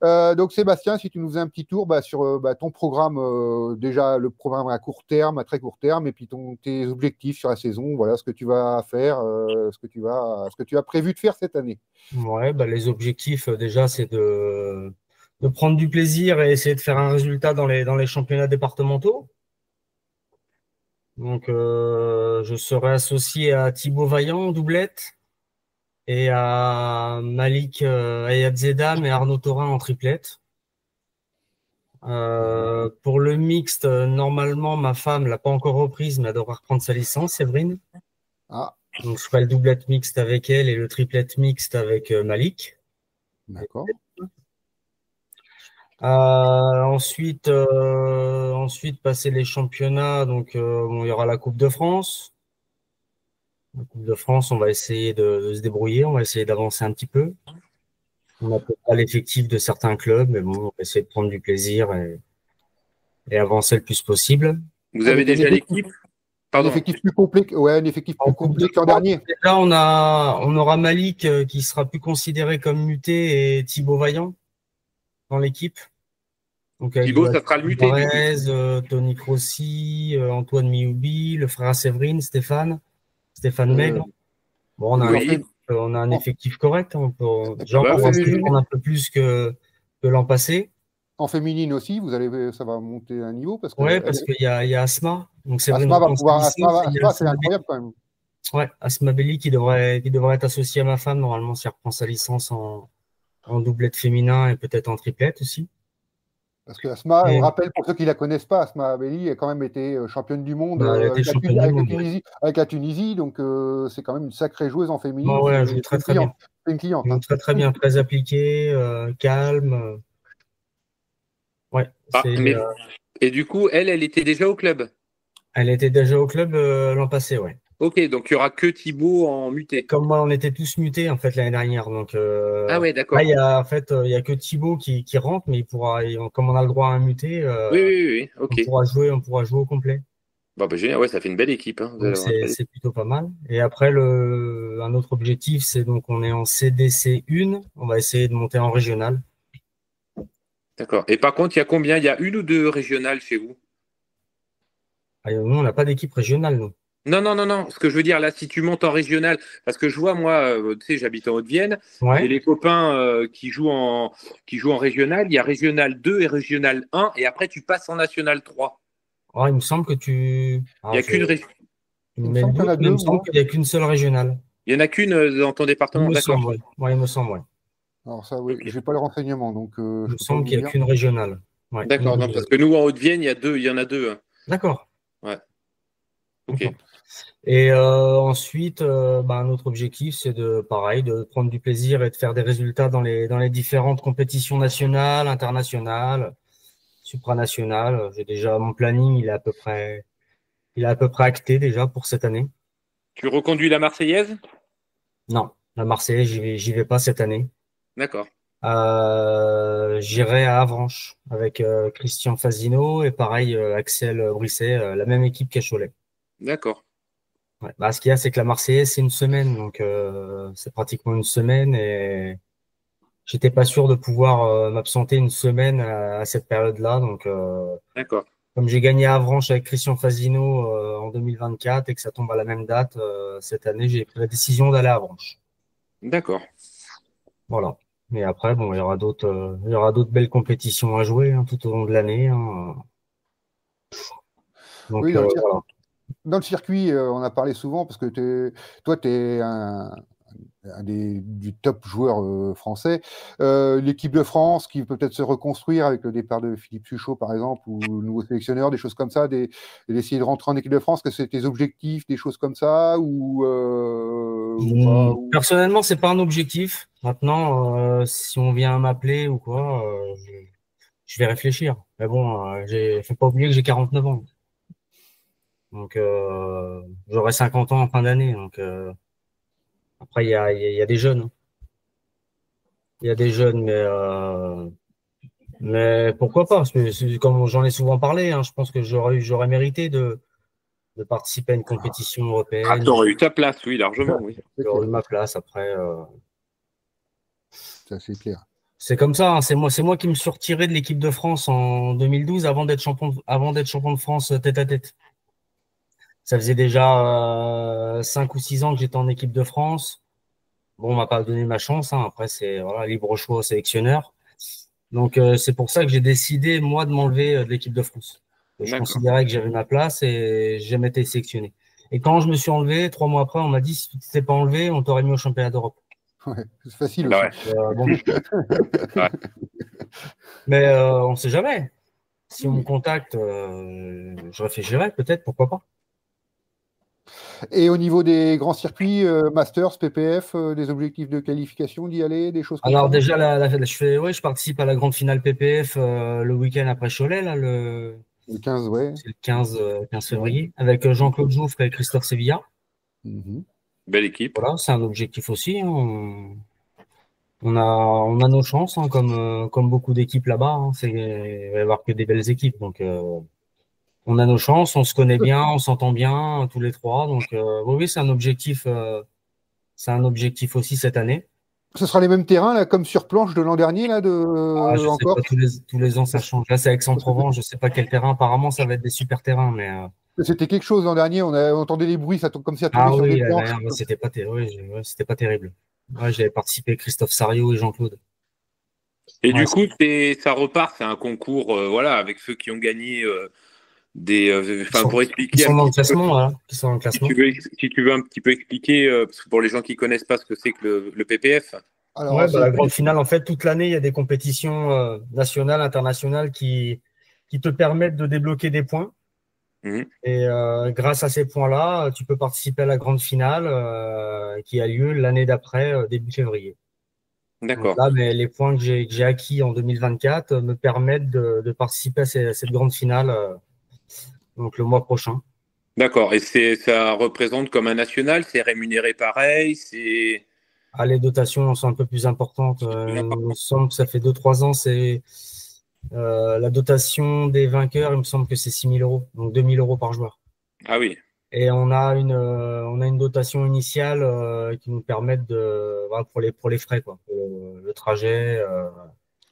Donc Sébastien, si tu nous faisais un petit tour sur ton programme, déjà le programme à court terme, à très court terme, et puis tes objectifs sur la saison, voilà ce que tu vas faire, ce que tu as prévu de faire cette année. Ouais, bah, les objectifs, déjà, c'est de prendre du plaisir et essayer de faire un résultat dans les championnats départementaux. Donc, je serai associé à Thibaut Vaillant en doublette et à Malik Ayadzedam et Arnaud Thorin en triplette. Pour le mixte, normalement, ma femme l'a pas encore reprise, mais elle devra reprendre sa licence, Séverine. Ah, Donc, je ferai le doublette mixte avec elle et le triplette mixte avec Malik. d'accord. Ensuite, passer les championnats. Donc, il y aura la Coupe de France. La Coupe de France, on va essayer de se débrouiller. On va essayer d'avancer un petit peu. On n'a peut-être pas l'effectif de certains clubs, mais bon, on va essayer de prendre du plaisir et avancer le plus possible. Vous avez déjà l'équipe? Un Pardon. effectif plus complet, un effectif plus complet que l'an dernier. Là, on aura Malik qui sera plus considéré comme muté et Thibaut Vaillant dans l'équipe. Donc, Thibaut, ça sera le muté. Marez, Tony Crossi, Antoine Mioubi, le frère Séverine, Stéphane Maigre. Bon, on a un effectif correct. On peut se prendre un peu plus que l'an passé. En féminine aussi, ça va monter un niveau parce que. Ouais, parce qu'il y a Asma. Donc c'est Asma va pouvoir. Asma, c'est incroyable quand même. Ouais, Asma Belli qui devrait être associée à ma femme normalement si elle reprend sa licence en doublette féminin et peut-être en triplette aussi. Parce que Asma, on rappelle pour ceux qui la connaissent pas, Asma Belli a quand même été championne du monde avec la Tunisie, donc c'est quand même une sacrée joueuse en féminine. Ouais, elle joue très bien. C'est une cliente. Très bien, très appliquée, calme. Ouais. Et du coup, elle était déjà au club? Elle était déjà au club l'an passé, ouais. Ok, donc il n'y aura que Thibaut en muté. Comme moi, on était tous mutés en fait l'année dernière. Donc, ah ouais, d'accord. Là, il y a que Thibaut qui rentre, mais comme on a le droit à un muté, oui, ok. On pourra jouer au complet. Bon, génial, ouais, ça fait une belle équipe. Hein. Donc, c'est plutôt pas mal. Et après, un autre objectif, c'est donc on est en CDC 1, on va essayer de monter en régional. D'accord. Et par contre, il y a combien? Il y a une ou deux régionales chez vous? Ah, nous, on n'a pas d'équipe régionale, nous. Non, non, non, non. Ce que je veux dire, là, si tu montes en régional, parce que je vois, moi, tu sais, j'habite en Haute-Vienne, Ouais. j'ai les copains qui jouent en régional. Il y a régional 2 et régional 1, et après, tu passes en national 3. Ah, il me semble que tu. Il Ah, y a qu'une ré- tu me Il me mets le semble qu'il y en doute, a mais il me deux, semble moi. qu'il n'y a qu'une seule régionale. Il y en a qu'une dans ton Il département, me d'accord. semble, oui. Ouais, il me semble, ouais. Alors ça, oui, Ok. j'ai pas le renseignement, donc Il je me peux pas semble vous qu'il n'y a dire. qu'une régionale. Ouais, une D'accord, non, régionale. parce que nous, en Haute-Vienne, il y en a deux. Hein. D'accord. Ouais. Ok. D'accord. Et ensuite, notre objectif, c'est de prendre du plaisir et de faire des résultats dans les différentes compétitions nationales, internationales, supranationales. J'ai déjà mon planning, il est à peu près acté déjà pour cette année. Tu reconduis la Marseillaise? Non, la Marseillaise, j'y vais pas cette année. D'accord. J'irai à Avranches avec Christian Fasino et pareil Axel Brisset, la même équipe qu'à Cholet. D'accord. Ouais. Ce qu'il y a, c'est que la Marseillaise, c'est une semaine, donc c'est pratiquement une semaine et j'étais pas sûr de pouvoir m'absenter une semaine à cette période-là. Donc, D'accord. comme j'ai gagné à Avranches avec Christian Fasino en 2024 et que ça tombe à la même date, cette année, j'ai pris la décision d'aller à Avranches. D'accord. Voilà. Mais après, bon, il y aura d'autres belles compétitions à jouer tout au long de l'année. Hein. Donc, Oui, voilà. dans le circuit, on a parlé souvent parce que toi, tu es du top joueur français. L'équipe de France qui peut peut-être se reconstruire avec le départ de Philippe Suchot, par exemple, ou le nouveau sélectionneur, des choses comme ça, d'essayer de rentrer en équipe de France, que c'est tes objectifs, des choses comme ça, ou pas, ou... Personnellement, c'est pas un objectif. Maintenant, si on vient m'appeler ou quoi, je vais réfléchir. Mais bon, faut pas oublier que j'ai 49 ans. Donc, j'aurai 50 ans en fin d'année. Donc, après, il y a des jeunes. Hein. Il y a des jeunes, mais pourquoi pas? Parce que comme j'en ai souvent parlé, hein, je pense que j'aurais mérité de participer à une compétition Ah, européenne. t'aurais eu ta place, oui, largement, oui. J'aurais eu ma place après. C'est clair. C'est comme ça, hein, c'est moi qui me suis retiré de l'équipe de France en 2012 avant d'être champion de France tête à tête. Ça faisait déjà 5 ou 6 ans que j'étais en équipe de France. Bon, on m'a pas donné ma chance. Hein. Après, c'est voilà, libre choix au sélectionneur. Donc, c'est pour ça que j'ai décidé, moi, de m'enlever de l'équipe de France. Je D'accord. considérais que j'avais ma place et j'ai jamais été sélectionné. Et quand je me suis enlevé, 3 mois après, on m'a dit, si tu t'es pas enlevé, on t'aurait mis au championnat d'Europe. Ouais, c'est facile Bah aussi. ouais. Bon. Ouais. Mais on sait jamais. Si on me contacte, je réfléchirai peut-être, pourquoi pas. Et au niveau des grands circuits, Masters, PPF, des objectifs de qualification, d'y aller, des choses comme Alors ça? déjà, je participe à la grande finale PPF le week-end après Cholet, là, Le 15, ouais. c'est le 15 février, avec Jean-Claude Jouffre et Christophe Sevilla. Mhm. Belle équipe. Voilà, c'est un objectif aussi. Hein. On a nos chances, hein, comme beaucoup d'équipes là-bas. Hein. Il va y avoir que des belles équipes, donc on a nos chances, on se connaît bien, on s'entend bien tous les trois. Donc oui, c'est un objectif aussi cette année. Ce sera les mêmes terrains là, comme sur planche de l'an dernier là, Je sais encore. pas, tous les ans ça change. Là, c'est Aix-en-Provence, je sais pas quel terrain. Apparemment, ça va être des super terrains, mais. C'était quelque chose l'an dernier. On entendait des bruits, ça comme si ça tombait sur des planches. C'était pas terrible. Oui, c'était pas terrible. Ouais, j'avais participé Christophe Sario et Jean-Claude. Et du coup, ça repart, c'est un concours, voilà, avec ceux qui ont gagné pour expliquer. Qui sont dans le classement, voilà. Qui sont dans le classement. Si tu veux un petit peu expliquer, parce que pour les gens qui connaissent pas ce que c'est que le PPF. Alors, la grande finale, en fait, toute l'année, il y a des compétitions nationales, internationales qui te permettent de débloquer des points. Mmh. Et grâce à ces points-là, tu peux participer à la grande finale qui a lieu l'année d'après, début février. D'accord. Donc là, mais les points que j'ai acquis en 2024 me permettent de participer à cette grande finale donc le mois prochain. D'accord. Et ça représente comme un national, c'est rémunéré pareil, c'est. Ah, les dotations sont un peu plus importantes. Il me semble que ça fait 2-3 ans, c'est la dotation des vainqueurs, il me semble que c'est 6 000 euros, donc 2 000 euros par joueur. Ah oui. Et on a une dotation initiale qui nous permet pour les frais, quoi, le trajet,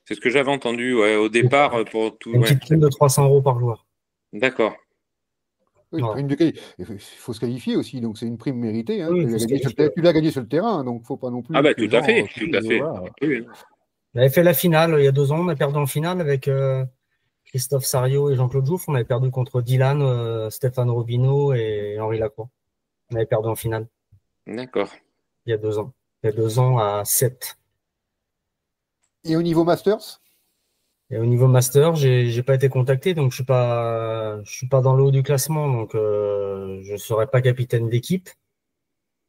C'est ce que j'avais entendu, ouais, au départ, pour tout. Une Ouais. petite prime de 300 € par joueur. D'accord. Oui, Ouais. il faut se qualifier aussi, donc c'est une prime méritée. Hein. Oui, il Tu faut l'as se gagné qualifier. tu l'as gagné sur le terrain, donc faut pas non plus. Ah bah que les tout à gens, fait, disent, tout à fait. voilà. Oui. On avait fait la finale il y a 2 ans. On a perdu en finale avec Christophe Sario et Jean-Claude Jouff. On avait perdu contre Dylan, Stéphane Robineau et Henri Lacroix. On avait perdu en finale D'accord. il y a 2 ans. Il y a 2 ans à 7. Et au niveau Masters? Et au niveau master, j'ai pas été contacté, donc je suis pas dans le haut du classement, donc je serai pas capitaine d'équipe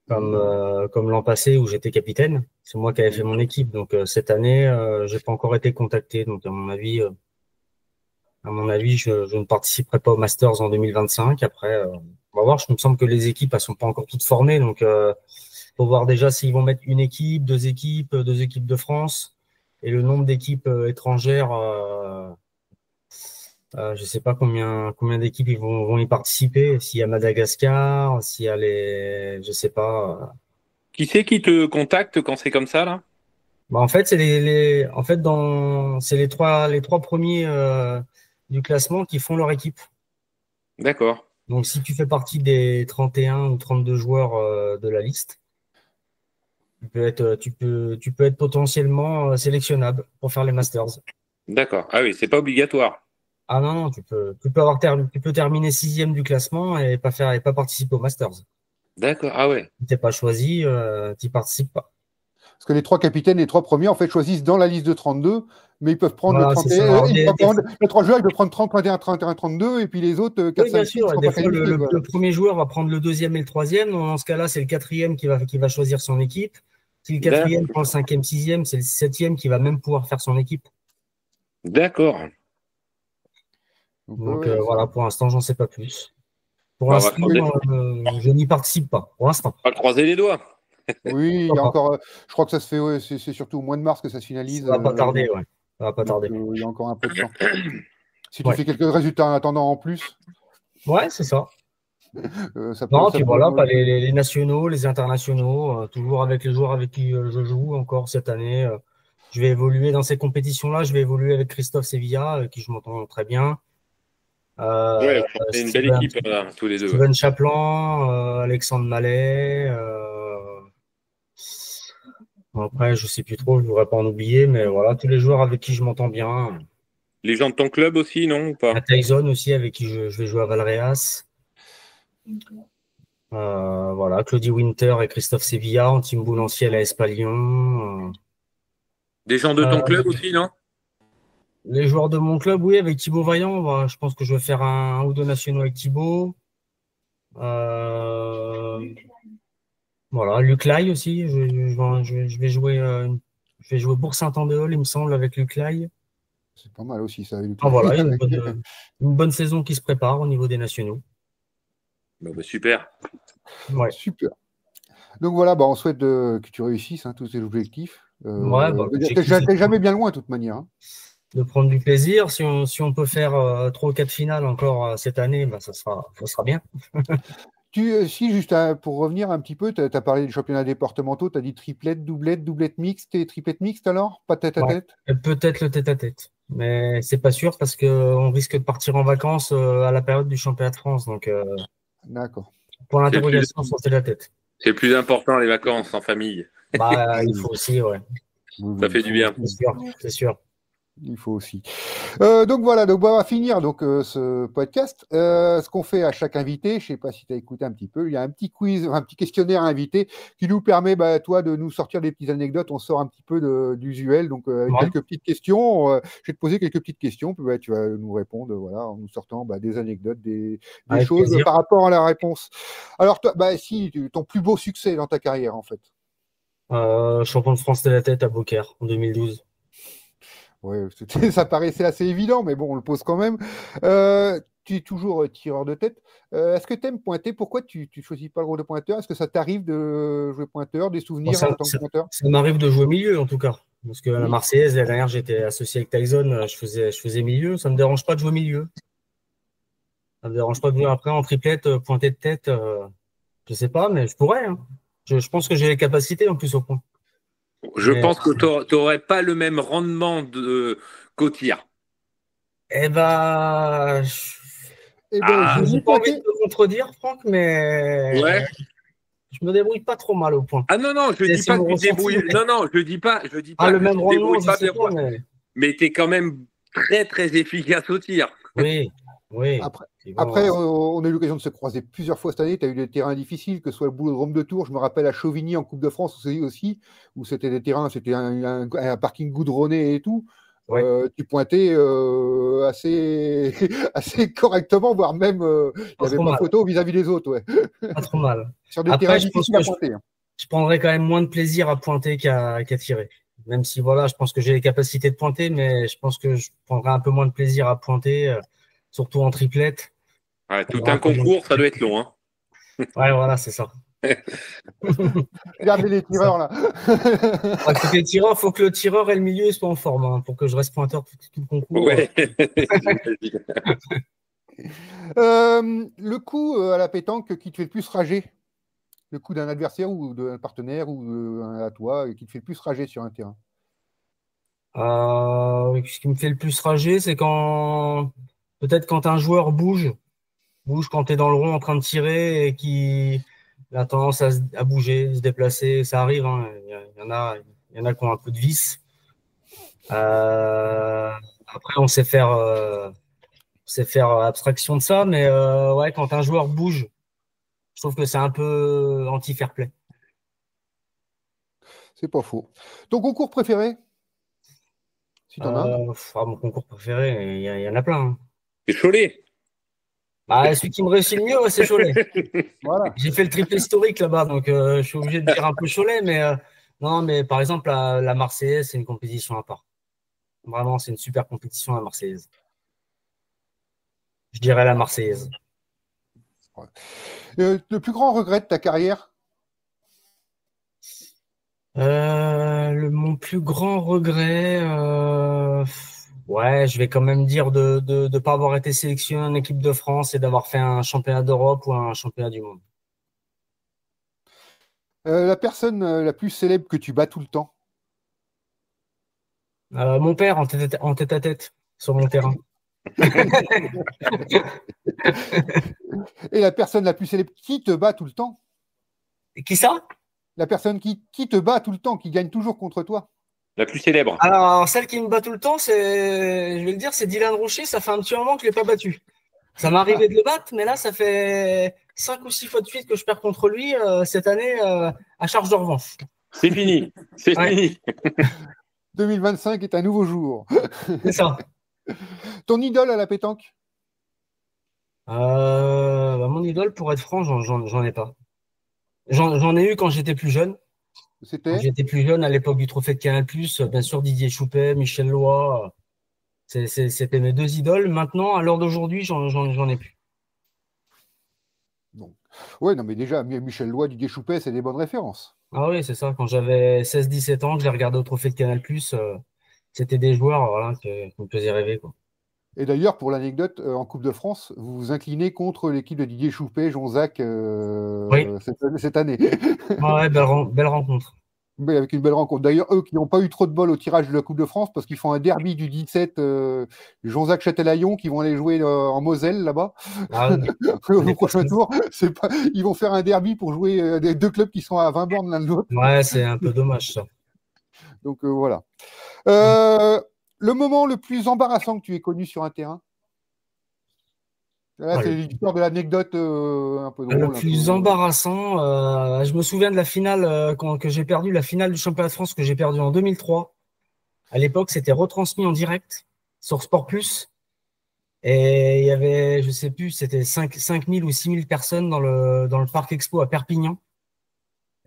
comme l'an passé où j'étais capitaine. C'est moi qui avais fait mon équipe, donc cette année j'ai pas encore été contacté, donc à mon avis, je ne participerai pas aux Masters en 2025. Après, on va voir. Il me semble que les équipes elles sont pas encore toutes formées, donc faut voir déjà s'ils vont mettre une équipe, deux équipes de France. Et le nombre d'équipes étrangères, je sais pas combien d'équipes ils vont y participer. S'il y a Madagascar, s'il y a je sais pas. Qui c'est qui te contacte quand c'est comme ça, là? Bah en fait c'est c'est les trois premiers du classement qui font leur équipe. D'accord. Donc si tu fais partie des 31 ou 32 joueurs de la liste, tu peux être potentiellement sélectionnable pour faire les Masters. D'accord. Ah oui, c'est pas obligatoire. Ah non, tu peux terminer 6e du classement et pas participer aux Masters. D'accord. Ah ouais. Si t'es pas choisi, t'y participes pas. Parce que les 3 capitaines, les 3 premiers, en fait, choisissent dans la liste de 32, mais ils peuvent prendre Voilà, le c'est ça. 31. Alors, Les 3 joueurs, ils peuvent prendre 30, 31, 31, 32, et puis les autres, 4, Oui, bien 5, 6 sûr. sont Des pas fois, qualifiés. le premier joueur va prendre le 2e et le 3e. Dans ce cas-là, c'est le 4e qui va choisir son équipe. Si le 4e prend le 5e, 6e, c'est le 7e qui va même pouvoir faire son équipe. D'accord. Donc voilà, pour l'instant, j'en sais pas plus. Pour Bah, l'instant, je n'y participe pas. Pour l'instant. On va croiser les doigts. Oui, il y a encore. Je crois que ça se fait. Ouais, c'est surtout au mois de mars que ça se finalise. Ça va pas tarder, ouais. Ça va pas tarder. Il y a encore un peu de temps. Si tu Ouais. fais quelques résultats en attendant en plus, Ouais, c'est ça. ça peut. Non, ça puis peut- voilà, pas les nationaux, les internationaux, toujours avec les joueurs avec qui je joue encore cette année. Je vais évoluer dans ces compétitions-là. Je vais évoluer avec Christophe Sevilla, avec qui je m'entends très bien. Ouais, c'est une belle équipe, là, tous les deux. Steven Chaplan, Alexandre Mallet. Après, je sais plus trop, je voudrais pas en oublier, mais voilà, tous les joueurs avec qui je m'entends bien. Les gens de ton club aussi, non? Ou pas? À Tyson aussi, avec qui je vais jouer à Valréas. Voilà, Claudie Winter et Christophe Sevilla, en team Boulanciel à Espalion. Des gens de ton club aussi, non? Les joueurs de mon club, oui, avec Thibaut Vaillant, je pense que je vais faire un ou deux nationaux avec Thibaut. Voilà, Luc Lai aussi, je vais jouer pour Saint-Andéol, il me semble, avec Luc Lai. C'est pas mal aussi, ça. Voilà, il y a une bonne saison qui se prépare au niveau des nationaux. Bah, super. Ouais. Super. Donc voilà, on souhaite que tu réussisses tous tes objectifs. T'es jamais bien loin, de toute manière. Hein. De prendre du plaisir. Si on peut faire 3 ou 4 finales encore cette année, ça sera bien. Juste pour revenir un petit peu, tu as parlé des championnats départementaux, tu as dit triplette, doublette mixte et triplette mixte alors? Pas tête à tête? Peut-être le tête à tête, mais c'est pas sûr parce qu'on risque de partir en vacances à la période du championnat de France. Donc, d'accord. Pour l'interrogation sur tête à tête. C'est plus important les vacances en famille. Il faut aussi, ouais. Ça fait du bien. C'est sûr. Il faut aussi. Donc voilà, on va finir ce podcast. Ce qu'on fait à chaque invité, je sais pas si tu as écouté un petit peu, il y a un petit quiz, un petit questionnaire invité qui nous permet, toi, de nous sortir des petites anecdotes. On sort un petit peu d'usuel, donc quelques petites questions. Je vais te poser quelques petites questions, puis tu vas nous répondre, voilà, en nous sortant des anecdotes, des choses par rapport à la réponse. Alors toi, ton plus beau succès dans ta carrière, en fait. Champion de France de la tête à Beaucaire en 2012. Ouais, ça paraissait assez évident, mais bon, on le pose quand même. Tu es toujours tireur de tête. Est-ce que tu aimes pointer? Pourquoi tu choisis pas le rôle de pointeur? Est-ce que ça t'arrive de jouer pointeur, des souvenirs en tant que pointeur? Ça m'arrive de jouer milieu, en tout cas. Parce que la Marseillaise, la dernière, j'étais associé avec Tyson, je faisais milieu. Ça me dérange pas de jouer milieu. Ça me dérange pas de jouer après en triplette, pointer de tête. Je sais pas, mais je pourrais. Hein. Je pense que j'ai les capacités en plus au point. Je pense que tu n'aurais pas le même rendement qu'au tir. Eh ben, Eh ben, j'ai pas envie de te contredire, Franck, mais Ouais. je me débrouille pas trop mal au point. Ah non, je dis pas que tu te débrouilles. Mais... Non, je dis pas le que même tu te rendement, débrouilles je pas sais bien. pas, Mais tu es quand même très, très efficace au tir. Oui. Après, on a eu l'occasion de se croiser plusieurs fois cette année. Tu as eu des terrains difficiles, que ce soit le Boulodrome de Tours. Je me rappelle à Chauvigny en Coupe de France aussi, où c'était des terrains, c'était un parking goudronné et tout. Ouais. Tu pointais assez, assez correctement, voire même il n'y avait pas photo vis-à-vis des autres. Ouais. Pas trop mal. Sur des terrains difficiles à pointer. Je prendrais quand même moins de plaisir à pointer qu'à tirer. Même si, voilà, je pense que j'ai les capacités de pointer, mais je pense que je prendrais un peu moins de plaisir à pointer, surtout en triplette. Ouais, tout un concours, ça doit être long. Hein. Ouais, voilà, c'est ça. Regardez les tireurs, là. Les tireurs, il faut que le tireur et le milieu soient en forme hein, pour que je reste pointeur tout le concours. Ouais. Le coup à la pétanque qui te fait le plus rager, le coup d'un adversaire ou d'un partenaire ou à toi qui te fait le plus rager sur un terrain. Ce qui me fait le plus rager, c'est peut-être quand un joueur bouge quand tu es dans le rond en train de tirer et qui a tendance à bouger, se déplacer. Ça arrive, hein. Il y en a qui ont un peu de vis. Après, on sait faire abstraction de ça, mais ouais, quand un joueur bouge, je trouve que c'est un peu anti-fair play. C'est pas faux. Ton concours préféré? Si t'en as. Mon concours préféré, il y en a plein. Hein. C'est Cholet. Celui qui me réussit le mieux, c'est Cholet. Voilà. J'ai fait le triple historique là-bas, donc je suis obligé de dire un peu Cholet, mais non, mais par exemple, la Marseillaise, c'est une compétition à part. Vraiment, c'est une super compétition, la Marseillaise. Je dirais la Marseillaise. Ouais. Le plus grand regret de ta carrière? Mon plus grand regret, ouais, je vais quand même dire de pas avoir été sélectionné en équipe de France et d'avoir fait un championnat d'Europe ou un championnat du monde. La personne la plus célèbre que tu bats tout le temps? Mon père en tête à tête sur mon terrain. Et la personne la plus célèbre qui te bat tout le temps? Qui ça? La personne qui te bat tout le temps, qui gagne toujours contre toi? La plus célèbre. Alors, celle qui me bat tout le temps, je vais le dire, c'est Dylan Rocher. Ça fait un petit moment que je ne l'ai pas battu. Ça m'est arrivé de le battre, mais là, ça fait 5 ou 6 fois de suite que je perds contre lui cette année à charge de revanche. C'est fini. C'est fini. 2025 est un nouveau jour. C'est ça. Ton idole à la pétanque? Mon idole, pour être franc, j'en ai pas. J'en ai eu quand j'étais plus jeune. Quand j'étais plus jeune, à l'époque du Trophée de Canal+, bien sûr Didier Choupet, Michel Loy, c'était mes deux idoles. Maintenant, à l'heure d'aujourd'hui, j'en ai plus. Oui, non, mais déjà, Michel Loy, Didier Choupet, c'est des bonnes références. Ah oui, c'est ça. Quand j'avais 16-17 ans, que j'ai regardé au Trophée de Canal+, c'était des joueurs voilà, qui me faisaient rêver, quoi. Et d'ailleurs, pour l'anecdote, en Coupe de France, vous vous inclinez contre l'équipe de Didier Choupet, Jonzac, cette année. Ouais, belle rencontre. Mais avec une belle rencontre. D'ailleurs, eux qui n'ont pas eu trop de bol au tirage de la Coupe de France, parce qu'ils font un derby du 17, Jonzac-Châtelaillon, qui vont aller jouer en Moselle, là-bas. Ah, au prochain tour. Ils vont faire un derby pour jouer des deux clubs qui sont à 20 bornes l'un de l'autre. Ouais, c'est un peu dommage, ça. Donc, voilà. Le moment le plus embarrassant que tu aies connu sur un terrain? Là, c'est l'histoire de l'anecdote un peu drôle. Le plus embarrassant, je me souviens de la finale que j'ai perdue, la finale du championnat de France que j'ai perdue en 2003. À l'époque, c'était retransmis en direct sur Sport Plus. Et il y avait, je sais plus, c'était 5 000 ou 6 000 personnes dans le Parc Expo à Perpignan.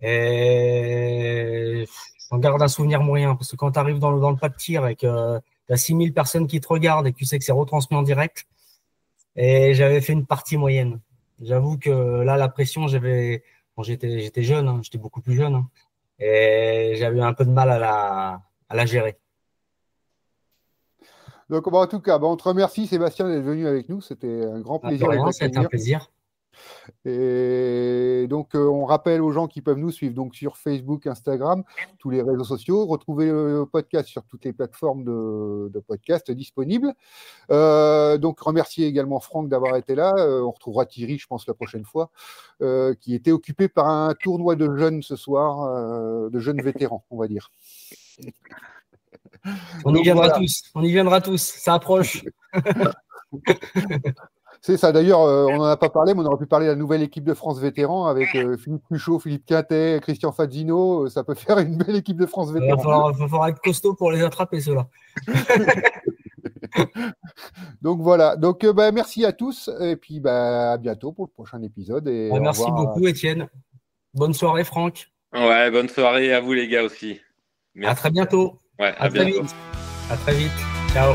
Et j'en garde un souvenir moyen, parce que quand tu arrives dans le pas de tir et que tu as 6 000 personnes qui te regardent et que tu sais que c'est retransmis en direct, et j'avais fait une partie moyenne. J'avoue que là, la pression, j'étais jeune, hein, j'étais beaucoup plus jeune, hein, et j'avais eu un peu de mal à la gérer. Donc, en tout cas, on te remercie, Sébastien, d'être venu avec nous. C'était un grand plaisir. C'était un plaisir. Et donc, on rappelle aux gens qui peuvent nous suivre donc sur Facebook, Instagram, tous les réseaux sociaux. Retrouvez le podcast sur toutes les plateformes de podcast disponibles. Donc, remercier également Franck d'avoir été là. On retrouvera Thierry, je pense, la prochaine fois, qui était occupé par un tournoi de jeunes ce soir, de jeunes vétérans, on va dire. On y viendra tous, ça approche. C'est ça, d'ailleurs, on n'en a pas parlé, mais on aurait pu parler de la nouvelle équipe de France vétéran avec Philippe Cruchot, Philippe Quintet, Christian Fazzino. Ça peut faire une belle équipe de France vétéran. Il va falloir être costaud pour les attraper, ceux-là. Donc voilà, donc merci à tous, et puis à bientôt pour le prochain épisode. Et merci beaucoup, Étienne. Bonne soirée, Franck. Ouais, bonne soirée à vous les gars aussi. Merci. À très bientôt. Ouais, à très bientôt. Vite. À très vite. Ciao.